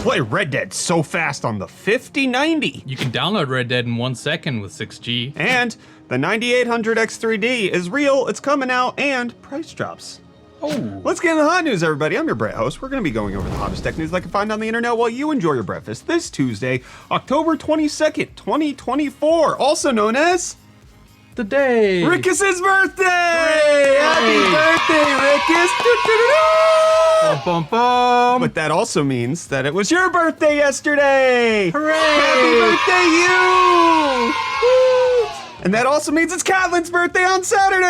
play Red Dead so fast on the 5090. You can download Red Dead in 1 second with 6G. And the 9800 X3D is real, it's coming out, and price drops. Oh. Let's get into the hot news, everybody. I'm your Brett host. We're going to be going over the hottest tech news I can find on the internet while you enjoy your breakfast this Tuesday, October 22nd, 2024, also known as The day. Rikus' birthday! Happy birthday, Rikus! Bum, bum, bum. But that also means that it was your birthday yesterday! Hooray! Happy birthday, you! Woo! And that also means it's Caitlin's birthday on Saturday!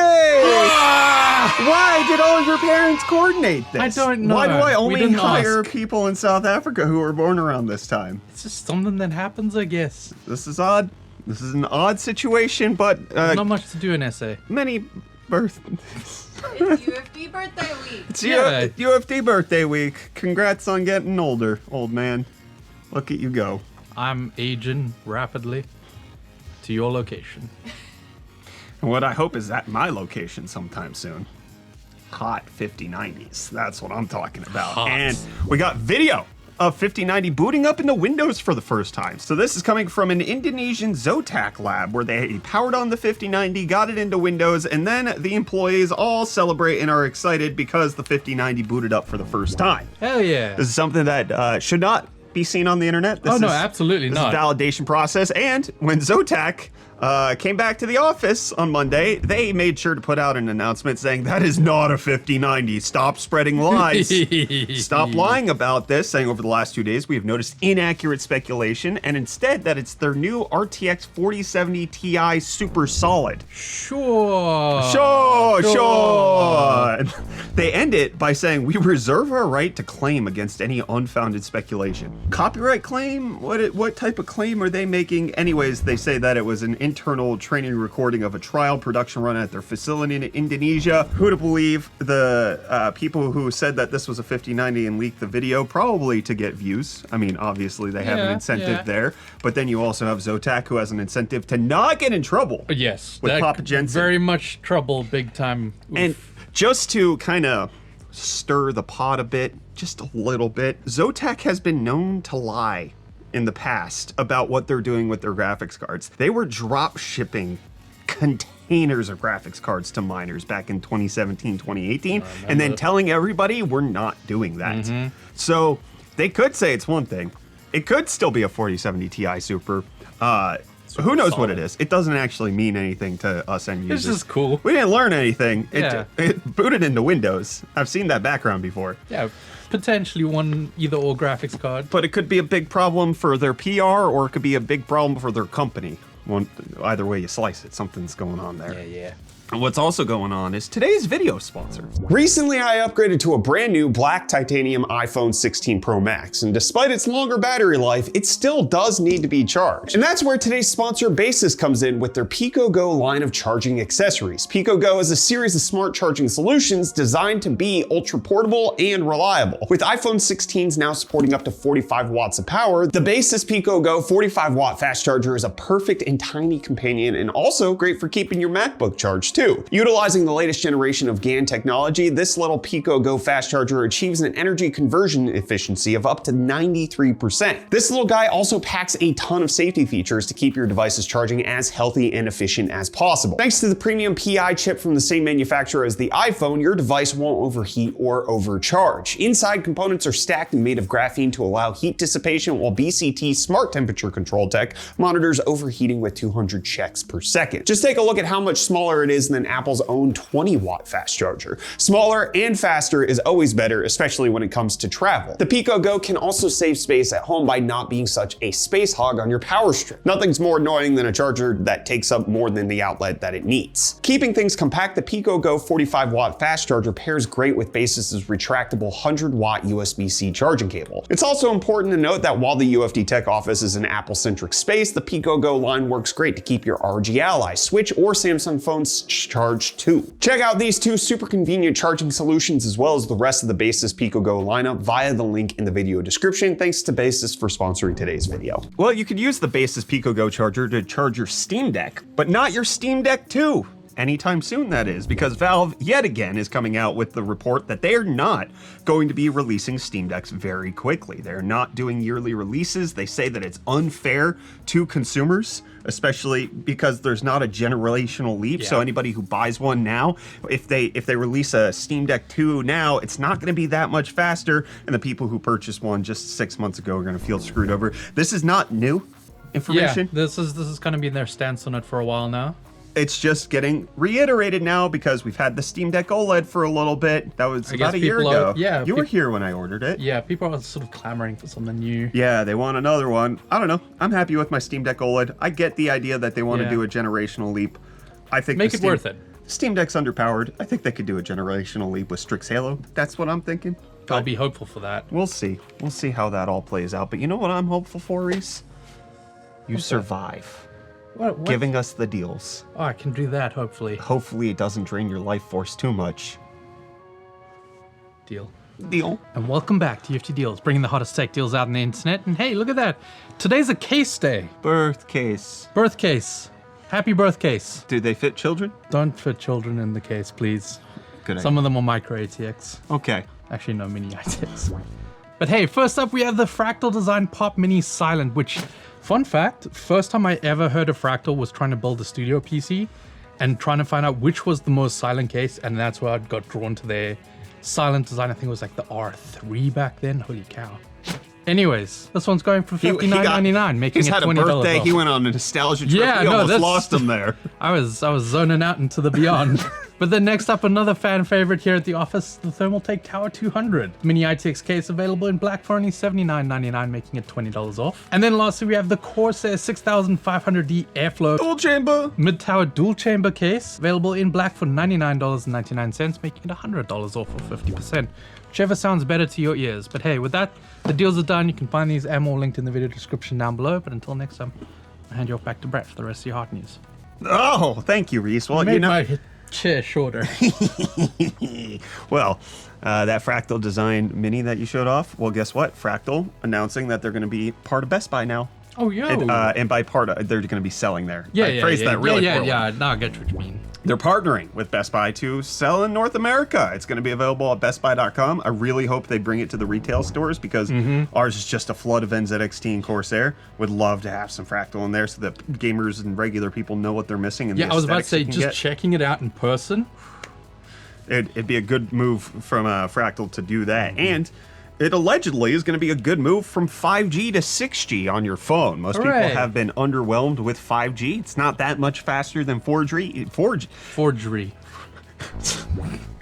Why did all of your parents coordinate this? I don't know. Why do I We only didn't hire ask. people in South Africa who were born around this time? It's just something that happens, I guess. This is odd. This is an odd situation, but Not much to do in SA. many birthdays. It's UFD birthday week. It's Yeah. UFD birthday week. Congrats on getting older, old man. Look at you go. I'm aging rapidly to your location. And what I hope is at my location sometime soon. Hot 5090s. That's what I'm talking about. Hot. And we got video of 5090 booting up into Windows for the first time. So this is coming from an Indonesian Zotac lab where they powered on the 5090, got it into Windows, and then the employees all celebrate and are excited because the 5090 booted up for the first time. Hell yeah. This is something that should not be seen on the internet. This Oh, no, is- absolutely this not. is a validation process. And when Zotac came back to the office on Monday, they made sure to put out an announcement saying that is not a 5090. Stop spreading lies. Stop lying about this, saying over the last 2 days we have noticed inaccurate speculation, and instead that it's their new RTX 4070 Ti Super Solid. Sure. Sure. They end it by saying, we reserve our right to claim against any unfounded speculation. Copyright claim? What type of claim are they making? Anyways, they say that it was an internal training recording of a trial production run at their facility in Indonesia. Who to believe? The people who said that this was a 5090 and leaked the video, probably to get views. I mean, obviously they have an Yeah, incentive yeah. there, but then you also have Zotac who has an incentive to not get in trouble. Yes. With that Papa Jensen. Very much trouble, big time. Oof. And just to kind of stir the pot a bit, just a little bit, Zotac has been known to lie in the past about what they're doing with their graphics cards. They were drop shipping containers of graphics cards to miners back in 2017, 2018, and then telling everybody we're not doing that. So they could say it's one thing. It could still be a 4070 Ti Super. Who knows what it is? It doesn't actually mean anything to us end users. This is cool. We didn't learn anything. Yeah. It booted into Windows. I've seen that background before. Yeah, potentially one either or graphics card. But it could be a big problem for their PR, or it could be a big problem for their company. Either way you slice it, something's going on there. Yeah. And what's also going on is today's video sponsor. Recently, I upgraded to a brand new black titanium iPhone 16 Pro Max, and despite its longer battery life, it still does need to be charged. And that's where today's sponsor Basis comes in with their Pico Go line of charging accessories. Pico Go is a series of smart charging solutions designed to be ultra portable and reliable. With iPhone 16s now supporting up to 45 watts of power, the Basis Pico Go 45 watt fast charger is a perfect and tiny companion, and also great for keeping your MacBook charged too. Utilizing the latest generation of GaN technology, this little Pico Go fast charger achieves an energy conversion efficiency of up to 93%. This little guy also packs a ton of safety features to keep your devices charging as healthy and efficient as possible. Thanks to the premium PI chip from the same manufacturer as the iPhone, your device won't overheat or overcharge. Inside, components are stacked and made of graphene to allow heat dissipation, while BCT Smart Temperature Control Tech monitors overheating with 200 checks per second. Just take a look at how much smaller it is than Apple's own 20 watt fast charger. Smaller and faster is always better, especially when it comes to travel. The Pico Go can also save space at home by not being such a space hog on your power strip. Nothing's more annoying than a charger that takes up more than the outlet that it needs. Keeping things compact, the Pico Go 45 watt fast charger pairs great with Basis's retractable 100 watt USB-C charging cable. It's also important to note that while the UFD Tech office is an Apple-centric space, the Pico Go line works great to keep your ROG Ally, Switch, or Samsung phones charged too. Check out these two super convenient charging solutions as well as the rest of the Basis Pico Go lineup via the link in the video description. Thanks to Basis for sponsoring today's video. Well, you could use the Basis Pico Go charger to charge your Steam Deck, but not your Steam Deck 2. anytime soon, that is, because Valve yet again is coming out with the report that they are not going to be releasing Steam Decks very quickly. They're not doing yearly releases. They say that it's unfair to consumers, especially because there's not a generational leap. So anybody who buys one now, if they release a Steam Deck 2 now, it's not going to be that much faster, and the people who purchased one just 6 months ago are going to feel screwed over. This is not new information. Yeah, this is kind of been their stance on it for a while now. It's just getting reiterated now because we've had the Steam Deck OLED for a little bit. That was about a year ago. You were here when I ordered it. Yeah, people are sort of clamoring for something new. Yeah, they want another one. I don't know. I'm happy with my Steam Deck OLED. I get the idea that they want to do a generational leap. I think make it worth it. Steam Deck's underpowered. I think they could do a generational leap with Strix Halo. That's what I'm thinking. I'll be hopeful for that. We'll see. We'll see how that all plays out. But you know what I'm hopeful for, Reece? You survive. What? Giving us the deals. Oh, I can do that, hopefully. Hopefully it doesn't drain your life force too much. Deal. And welcome back to UFD Deals, bringing the hottest tech deals out on the internet. And hey, look at that. Today's a case day. Birth case. Birth case. Happy birth case. Do they fit children? Don't fit children in the case, please. Good idea. Some of them are micro ATX. Okay. Actually, no, mini ATX. But hey, first up, we have the Fractal Design Pop Mini Silent, which, fun fact, first time I ever heard of Fractal was trying to build a studio PC and trying to find out which was the most silent case, and that's where I got drawn to their silent design. I think it was like the R3 back then. Holy cow. Anyways, this one's going for $59.99, making it $20 off. He's had a birthday. He went on a nostalgia trip. Yeah, we almost lost him there. I was zoning out into the beyond. But then next up, another fan favorite here at the office, the Thermaltake Tower 200. Mini ITX case available in black for only $79.99, making it $20 off. And then lastly, we have the Corsair 6500D Airflow Dual chamber mid-tower dual chamber case, available in black for $99.99, making it $100 off or 50%. Whichever sounds better to your ears. But hey, with that, the deals are done. You can find these and more linked in the video description down below. But until next time, I'll hand you off back to Brett for the rest of your hot news. Oh, thank you, Reece. Well, Made my chair shorter. Well, that Fractal Design Mini that you showed off, well, guess what? Fractal announcing that they're going to be part of Best Buy now. Oh, yeah. And by part of, they're going to be selling there. Yeah, I phrased that really poorly. Now I get what you mean. They're partnering with Best Buy to sell in North America. It's going to be available at bestbuy.com. I really hope they bring it to the retail stores because ours is just a flood of NZXT and Corsair. Would love to have some Fractal in there so that gamers and regular people know what they're missing. And I was about to say, just checking it out in person. It'd be a good move from Fractal to do that. And it allegedly is going to be a good move from 5G to 6G on your phone. Most people have been underwhelmed with 5G. It's not that much faster than 4G.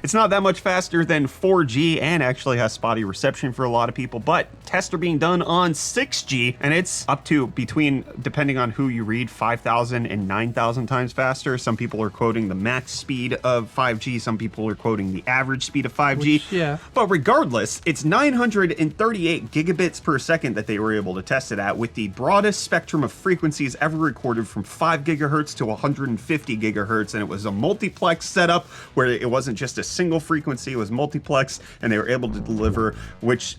It's not that much faster than 4G and actually has spotty reception for a lot of people, but tests are being done on 6G and it's up to between, depending on who you read, 5,000 and 9,000 times faster. Some people are quoting the max speed of 5G. Some people are quoting the average speed of 5G. But regardless, it's 938 gigabits per second that they were able to test it at with the broadest spectrum of frequencies ever recorded from 5 gigahertz to 150 gigahertz. And it was a multiplex setup where it wasn't just a single frequency, it was multiplex, and they were able to deliver, which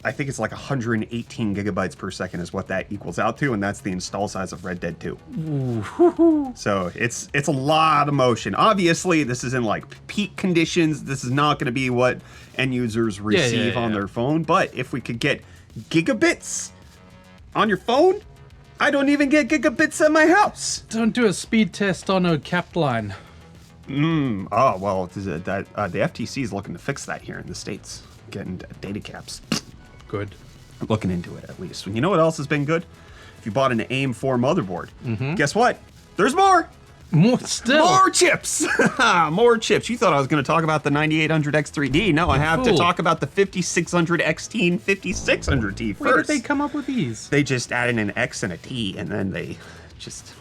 I think it's like 118 gigabytes per second is what that equals out to, and that's the install size of Red Dead 2. Ooh. So it's a lot of motion. Obviously, this is in like peak conditions. This is not going to be what end users receive on their phone, but if we could get gigabits on your phone, I don't even get gigabits at my house. Don't do a speed test on a capped line. Oh, well, the FTC is looking to fix that here in the States. Getting data caps. Good. Looking into it, at least. You know what else has been good? If you bought an AM4 motherboard, guess what? There's more! More still! More chips! More chips. You thought I was going to talk about the 9800 X3D. No, I have to talk about the 5600 XT and 5600T first. Where did they come up with these? They just added an X and a T, and then they just...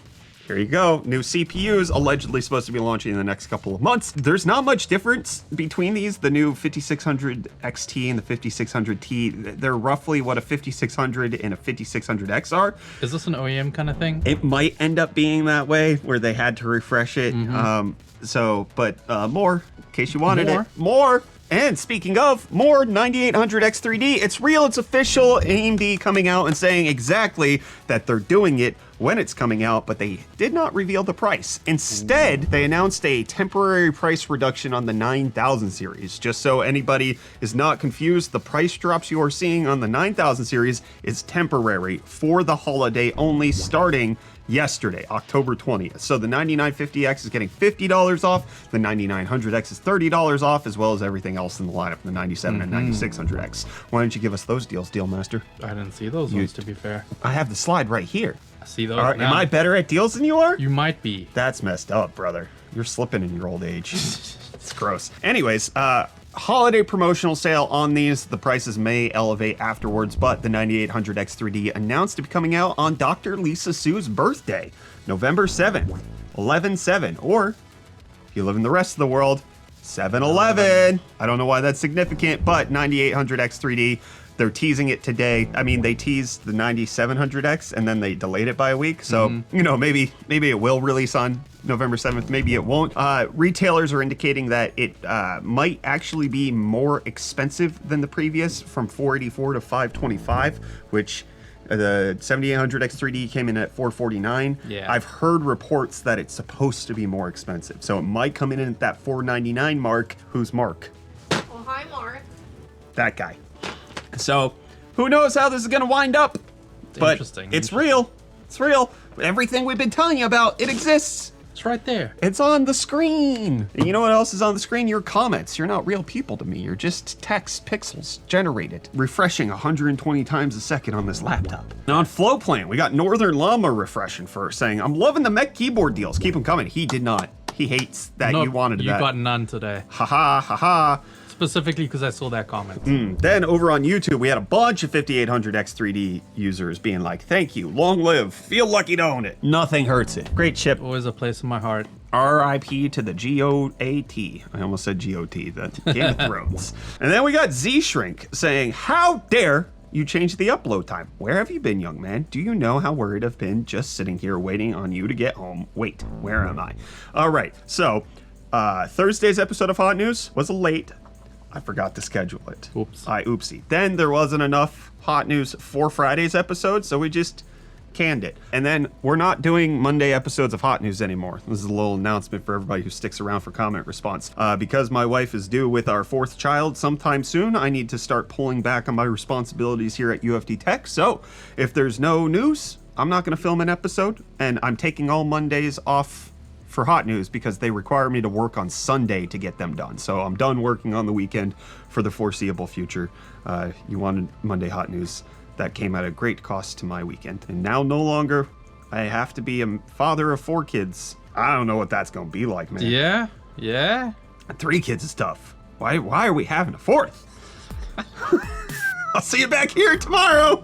Here you go. New CPUs allegedly supposed to be launching in the next couple of months. There's not much difference between these. The new 5600 XT and the 5600T, they're roughly what a 5600 and a 5600X are. Is this an OEM kind of thing? It might end up being that way where they had to refresh it. More, in case you wanted it. More. And speaking of more 9800 X3D, it's real, it's official. AMD coming out and saying exactly that they're doing it when it's coming out, but they did not reveal the price. Instead, they announced a temporary price reduction on the 9000 series. Just so anybody is not confused, the price drops you are seeing on the 9000 series is temporary for the holiday only, starting yesterday, October 20th. So the 9950X is getting $50 off, the 9900X is $30 off, as well as everything else in the lineup, the 97 and 9600X. Why don't you give us those deals, Deal Master? I didn't see those ones, to be fair. I have the slide right here. I see those Am now. I better at deals than you are? You might be. That's messed up, brother. You're slipping in your old age. It's gross. Anyways, holiday promotional sale on these. The prices may elevate afterwards, but the 9800X 3D announced to be coming out on Dr. Lisa Su's birthday, November 7th, 11/7, or if you live in the rest of the world, 7/11. I don't know why that's significant, but 9800X 3D, they're teasing it today. I mean, they teased the 9700X and then they delayed it by a week. So, you know, maybe it will release on November 7th, maybe it won't. Retailers are indicating that it might actually be more expensive than the previous, from $484 to $525, which the 7800X 3D came in at $449. Yeah. I've heard reports that it's supposed to be more expensive, so it might come in at that $499 mark. Who's Mark? Well, hi, Mark. That guy. So who knows how this is gonna wind up? But interesting. It's real. It's real. Everything we've been telling you about, it exists. It's right there. It's on the screen. And you know what else is on the screen? Your comments. You're not real people to me. You're just text pixels generated, refreshing 120 times a second on this laptop. Now on Flowplan, we got Northern Llama refreshing first, saying, I'm loving the mech keyboard deals. Keep them coming. He did not. He hates that you wanted that. You got none today. Ha ha, ha ha. Specifically because I saw that comment. Then over on YouTube, we had a bunch of 5800X 3D users being like, thank you, long live, feel lucky to own it. Nothing hurts it. Great chip. Always a place in my heart. RIP to the GOAT. I almost said GOT, that Game of Thrones. And then we got Z-Shrink saying, how dare you change the upload time? Where have you been, young man? Do you know how worried I've been just sitting here waiting on you to get home? Wait, where am I? All right, so Thursday's episode of Hot News was late. I forgot to schedule it. Oops. Oopsie. Then there wasn't enough hot news for Friday's episode, so we just canned it. And then we're not doing Monday episodes of Hot News anymore. This is a little announcement for everybody who sticks around for comment response. Because my wife is due with our fourth child sometime soon, I need to start pulling back on my responsibilities here at UFD Tech. So if there's no news, I'm not going to film an episode, and I'm taking all Mondays off for Hot News because they require me to work on Sunday to get them done. So I'm done working on the weekend for the foreseeable future. You wanted Monday Hot News. That came at a great cost to my weekend. And now no longer, I have to be a father of 4 kids. I don't know what that's gonna be like, man. Yeah, yeah. 3 kids is tough. Why are we having a 4th? I'll see you back here tomorrow.